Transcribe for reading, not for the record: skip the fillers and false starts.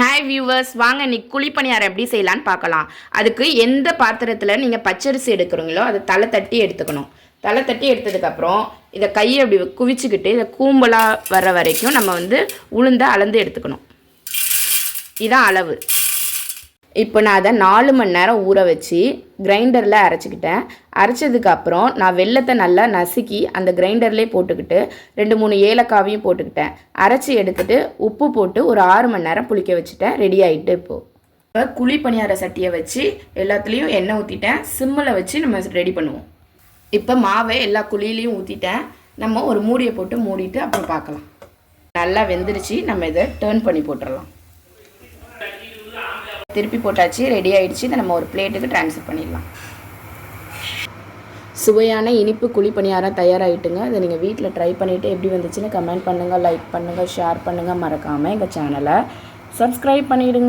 Hi viewers, வாங்க இன்னைக்கு குழிப்பணியாரம் எப்படி செய்யலான்னு பார்க்கலாம். அதுக்கு எந்த பாத்திரத்தில் நீங்கள் பச்சரிசி எடுக்கிறீங்களோ அதை தலை தட்டி எடுத்துக்கணும். தலை தட்டி எடுத்ததுக்கப்புறம் இதை கையை அப்படி குவிச்சுக்கிட்டு இதை கூம்பலாக வர்ற வரைக்கும் நம்ம உளுந்தை அளந்து எடுத்துக்கணும். இதான் அளவு. இப்போ நான் அதை 4 மணி நேரம் ஊற வச்சு கிரைண்டரில் அரைச்சிக்கிட்டேன். அரைச்சதுக்கப்புறம் நான் வெல்லத்தை நல்லா நசுக்கி அந்த கிரைண்டர்லேயே போட்டுக்கிட்டு 2-3 ஏலக்காவையும் போட்டுக்கிட்டேன். அரைச்சி எடுத்துகிட்டு உப்பு போட்டு ஒரு 6 மணி நேரம் புளிக்க வச்சுட்டேன். ரெடி ஆகிட்டு இப்போ குழி பணியார சட்டியை வச்சு எல்லாத்துலேயும் எண்ணெய் ஊற்றிட்டேன். சிம்மில் வச்சு நம்ம ரெடி பண்ணுவோம். இப்போ மாவை எல்லா குழியிலையும் ஊற்றிட்டேன். நம்ம ஒரு மூடியை போட்டு மூடிட்டு அப்புறம் பார்க்கலாம். நல்லா வெந்துருச்சு. நம்ம இதை டேர்ன் பண்ணி போட்டுடலாம். திருப்பி போட்டாச்சு. ரெடி ஆகிடுச்சு. இதை நம்ம ஒரு பிளேட்டுக்கு ட்ரான்ஸ்ஃபர் பண்ணிடலாம். சுவையான இனிப்பு குழி பணியாரம் தயாராகிட்டுங்க. இதை நீங்கள் வீட்டில் ட்ரை பண்ணிவிட்டு எப்படி வந்துச்சுன்னு கமெண்ட் பண்ணுங்கள், லைக் பண்ணுங்கள், ஷேர் பண்ணுங்கள். மறக்காமல் எங்கள் சேனலை சப்ஸ்கிரைப் பண்ணிவிடுங்க.